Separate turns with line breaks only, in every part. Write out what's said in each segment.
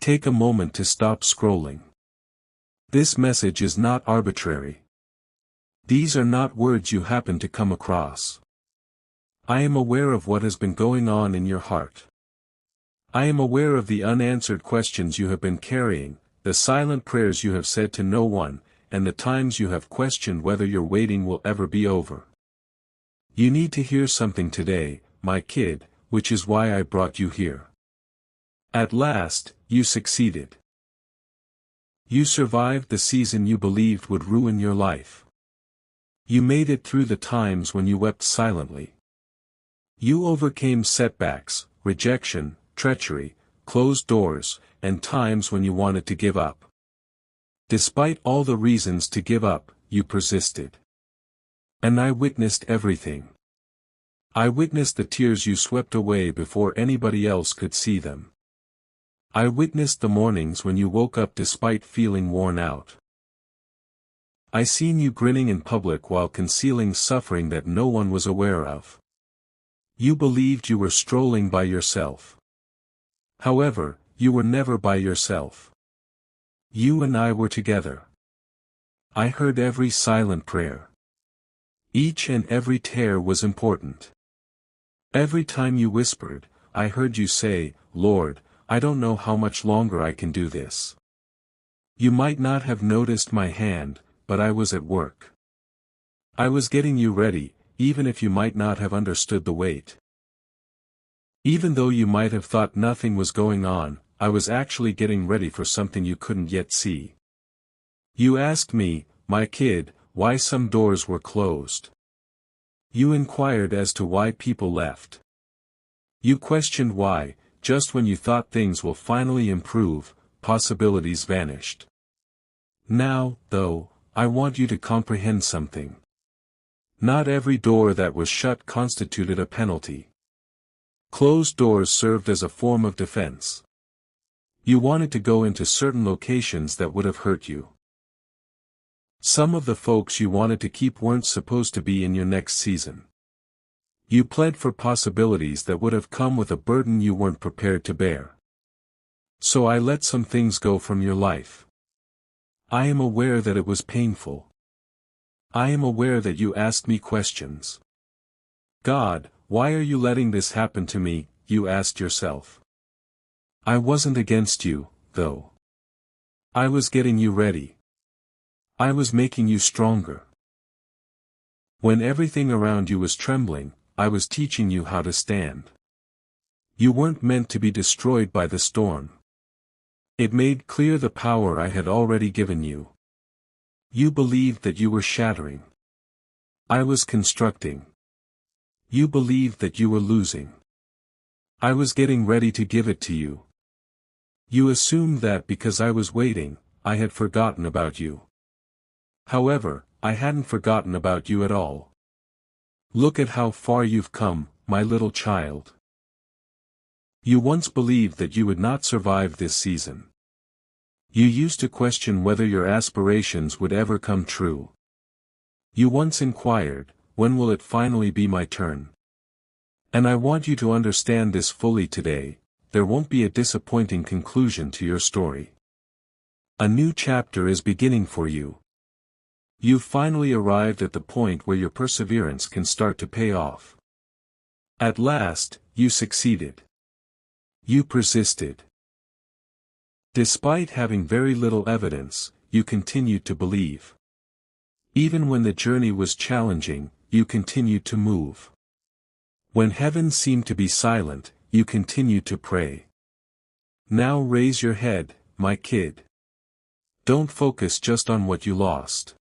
Take a moment to stop scrolling. This message is not arbitrary. These are not words you happen to come across. I am aware of what has been going on in your heart. I am aware of the unanswered questions you have been carrying, the silent prayers you have said to no one, and the times you have questioned whether your waiting will ever be over. You need to hear something today, my kid, which is why I brought you here. At last, you succeeded. You survived the season you believed would ruin your life. You made it through the times when you wept silently. You overcame setbacks, rejection, treachery, closed doors, and times when you wanted to give up. Despite all the reasons to give up, you persisted. And I witnessed everything. I witnessed the tears you swept away before anybody else could see them. I witnessed the mornings when you woke up despite feeling worn out. I seen you grinning in public while concealing suffering that no one was aware of. You believed you were strolling by yourself. However, you were never by yourself. You and I were together. I heard every silent prayer. Each and every tear was important. Every time you whispered, I heard you say, Lord, I don't know how much longer I can do this. You might not have noticed my hand, but I was at work. I was getting you ready, even if you might not have understood the weight. Even though you might have thought nothing was going on, I was actually getting ready for something you couldn't yet see. You asked me, my kid, why some doors were closed. You inquired as to why people left. You questioned why, just when you thought things will finally improve, possibilities vanished. Now, though, I want you to comprehend something. Not every door that was shut constituted a penalty. Closed doors served as a form of defense. You wanted to go into certain locations that would have hurt you. Some of the folks you wanted to keep weren't supposed to be in your next season. You pled for possibilities that would have come with a burden you weren't prepared to bear. So I let some things go from your life. I am aware that it was painful. I am aware that you asked me questions. God, why are you letting this happen to me, you asked yourself. I wasn't against you, though. I was getting you ready. I was making you stronger. When everything around you was trembling, I was teaching you how to stand. You weren't meant to be destroyed by the storm. It made clear the power I had already given you. You believed that you were shattering. I was constructing. You believed that you were losing. I was getting ready to give it to you. You assumed that because I was waiting, I had forgotten about you. However, I hadn't forgotten about you at all. Look at how far you've come, my little child. You once believed that you would not survive this season. You used to question whether your aspirations would ever come true. You once inquired, when will it finally be my turn? And I want you to understand this fully today, there won't be a disappointing conclusion to your story. A new chapter is beginning for you. You've finally arrived at the point where your perseverance can start to pay off. At last, you succeeded. You persisted. Despite having very little evidence, you continued to believe. Even when the journey was challenging, you continued to move. When heaven seemed to be silent, you continued to pray. Now raise your head, my kid. Don't focus just on what you lost.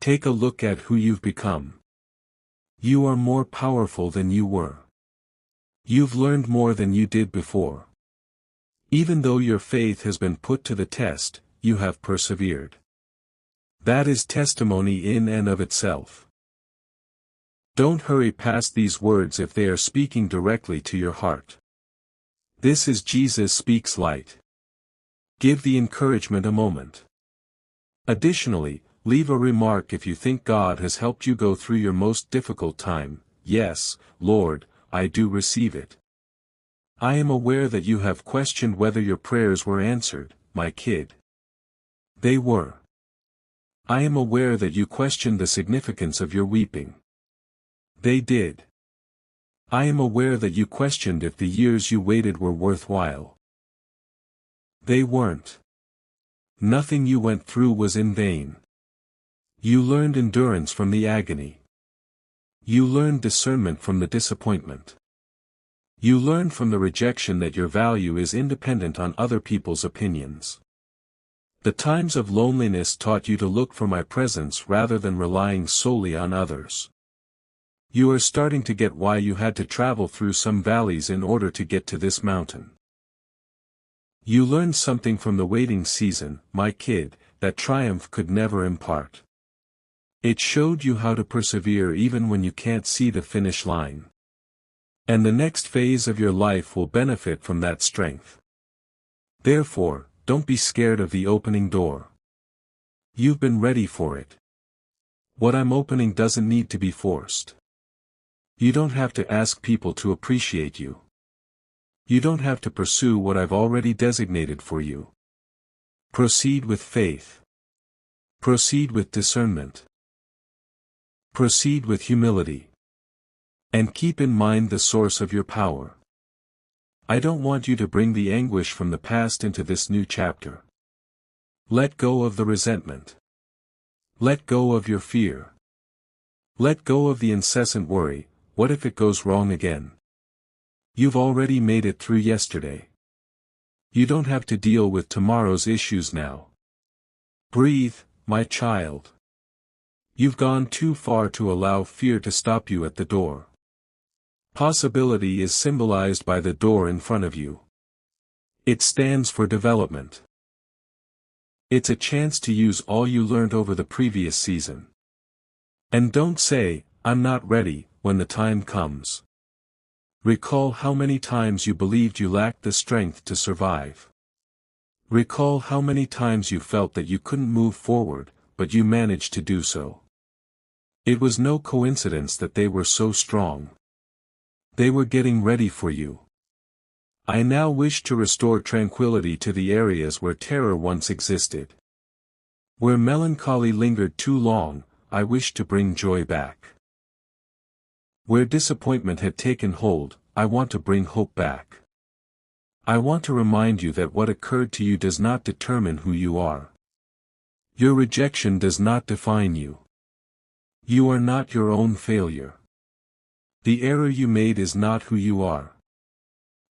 Take a look at who you've become. You are more powerful than you were. You've learned more than you did before. Even though your faith has been put to the test, you have persevered. That is testimony in and of itself. Don't hurry past these words if they are speaking directly to your heart. This is Jesus Speaks Light. Give the encouragement a moment. Additionally, leave a remark if you think God has helped you go through your most difficult time. Yes, Lord, I do receive it. I am aware that you have questioned whether your prayers were answered, my kid. They were. I am aware that you questioned the significance of your weeping. They did. I am aware that you questioned if the years you waited were worthwhile. They weren't. Nothing you went through was in vain. You learned endurance from the agony. You learned discernment from the disappointment. You learned from the rejection that your value is independent on other people's opinions. The times of loneliness taught you to look for my presence rather than relying solely on others. You are starting to get why you had to travel through some valleys in order to get to this mountain. You learned something from the waiting season, my kid, that triumph could never impart. It showed you how to persevere even when you can't see the finish line. And the next phase of your life will benefit from that strength. Therefore, don't be scared of the opening door. You've been ready for it. What I'm opening doesn't need to be forced. You don't have to ask people to appreciate you. You don't have to pursue what I've already designated for you. Proceed with faith. Proceed with discernment. Proceed with humility. And keep in mind the source of your power. I don't want you to bring the anguish from the past into this new chapter. Let go of the resentment. Let go of your fear. Let go of the incessant worry, what if it goes wrong again? You've already made it through yesterday. You don't have to deal with tomorrow's issues now. Breathe, my child. You've gone too far to allow fear to stop you at the door. Possibility is symbolized by the door in front of you. It stands for development. It's a chance to use all you learned over the previous season. And don't say, I'm not ready, when the time comes. Recall how many times you believed you lacked the strength to survive. Recall how many times you felt that you couldn't move forward, but you managed to do so. It was no coincidence that they were so strong. They were getting ready for you. I now wish to restore tranquility to the areas where terror once existed. Where melancholy lingered too long, I wish to bring joy back. Where disappointment had taken hold, I want to bring hope back. I want to remind you that what occurred to you does not determine who you are. Your rejection does not define you. You are not your own failure. The error you made is not who you are.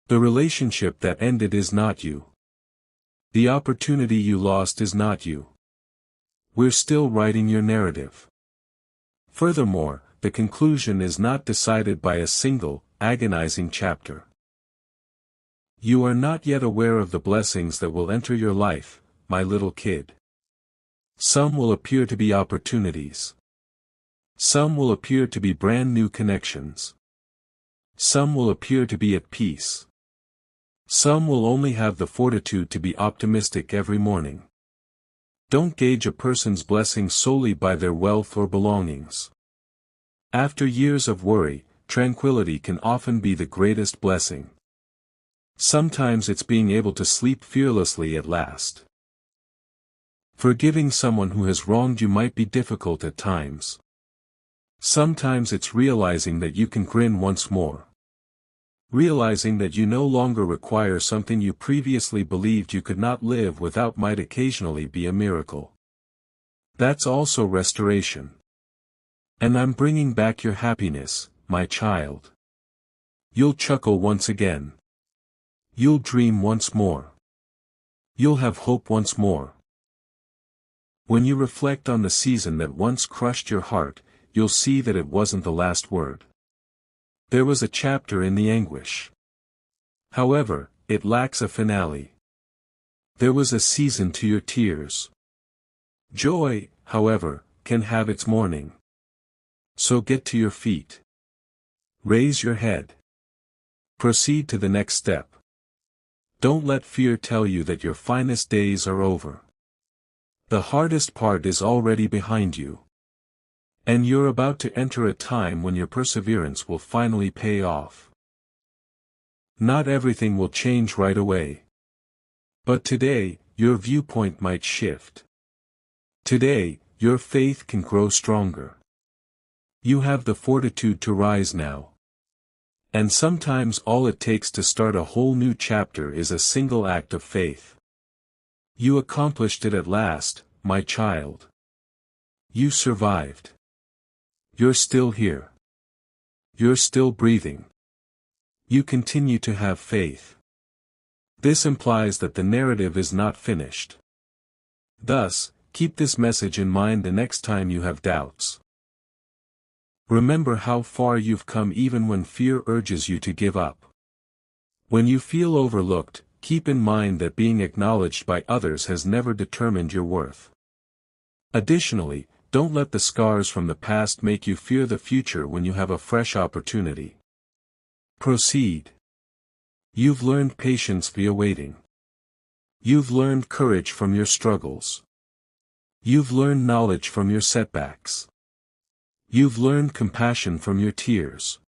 The relationship that ended is not you. The opportunity you lost is not you. We're still writing your narrative. Furthermore, the conclusion is not decided by a single, agonizing chapter. You are not yet aware of the blessings that will enter your life, my little kid. Some will appear to be opportunities. Some will appear to be brand new connections. Some will appear to be at peace. Some will only have the fortitude to be optimistic every morning. Don't gauge a person's blessing solely by their wealth or belongings. After years of worry, tranquility can often be the greatest blessing. Sometimes it's being able to sleep fearlessly at last. Forgiving someone who has wronged you might be difficult at times. Sometimes it's realizing that you can grin once more. Realizing that you no longer require something you previously believed you could not live without might occasionally be a miracle. That's also restoration. And I'm bringing back your happiness, my child. You'll chuckle once again. You'll dream once more. You'll have hope once more. When you reflect on the season that once crushed your heart, you'll see that it wasn't the last word. There was a chapter in the anguish. However, it lacks a finale. There was a season to your tears. Joy, however, can have its morning. So get to your feet. Raise your head. Proceed to the next step. Don't let fear tell you that your finest days are over. The hardest part is already behind you. And you're about to enter a time when your perseverance will finally pay off. Not everything will change right away. But today, your viewpoint might shift. Today, your faith can grow stronger. You have the fortitude to rise now. And sometimes all it takes to start a whole new chapter is a single act of faith. You accomplished it at last, my child. You survived. You're still here. You're still breathing. You continue to have faith. This implies that the narrative is not finished. Thus, keep this message in mind the next time you have doubts. Remember how far you've come even when fear urges you to give up. When you feel overlooked, keep in mind that being acknowledged by others has never determined your worth. Additionally, don't let the scars from the past make you fear the future when you have a fresh opportunity. Proceed. You've learned patience via waiting. You've learned courage from your struggles. You've learned knowledge from your setbacks. You've learned compassion from your tears.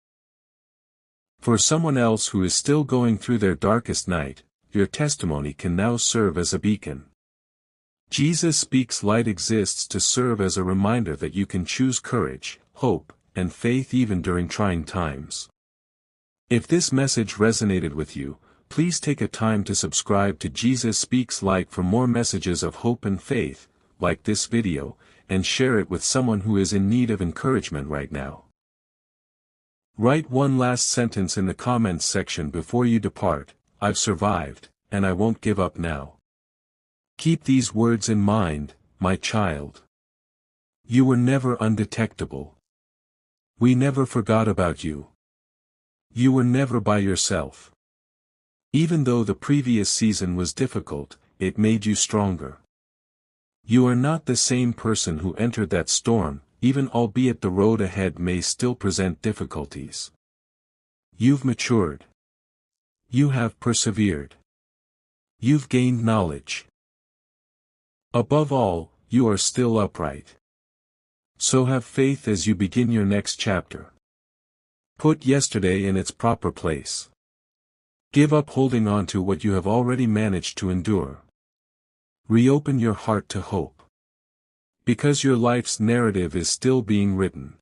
For someone else who is still going through their darkest night, your testimony can now serve as a beacon. Jesus Speaks Light exists to serve as a reminder that you can choose courage, hope, and faith even during trying times. If this message resonated with you, please take a time to subscribe to Jesus Speaks Light for more messages of hope and faith, like this video, and share it with someone who is in need of encouragement right now. Write one last sentence in the comments section before you depart: I've survived, and I won't give up now. Keep these words in mind, my child. You were never undetectable. We never forgot about you. You were never by yourself. Even though the previous season was difficult, it made you stronger. You are not the same person who entered that storm, even albeit the road ahead may still present difficulties. You've matured. You have persevered. You've gained knowledge. Above all, you are still upright. So have faith as you begin your next chapter. Put yesterday in its proper place. Give up holding on to what you have already managed to endure. Reopen your heart to hope. Because your life's narrative is still being written.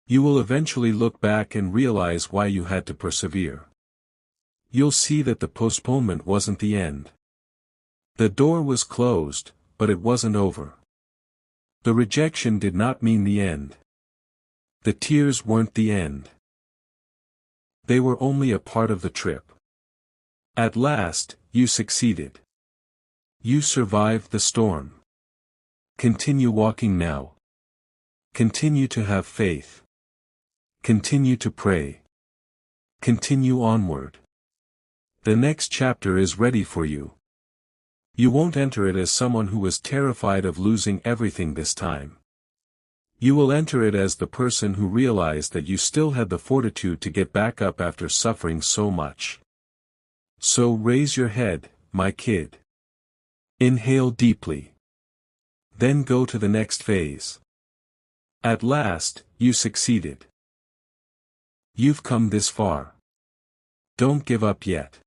You will eventually look back and realize why you had to persevere. You'll see that the postponement wasn't the end. The door was closed, but it wasn't over. The rejection did not mean the end. The tears weren't the end. They were only a part of the trip. At last, you succeeded. You survived the storm. Continue walking now. Continue to have faith. Continue to pray. Continue onward. The next chapter is ready for you. You won't enter it as someone who was terrified of losing everything this time. You will enter it as the person who realized that you still had the fortitude to get back up after suffering so much. So raise your head, my kid. Inhale deeply. Then go to the next phase. At last, you succeeded. You've come this far. Don't give up yet.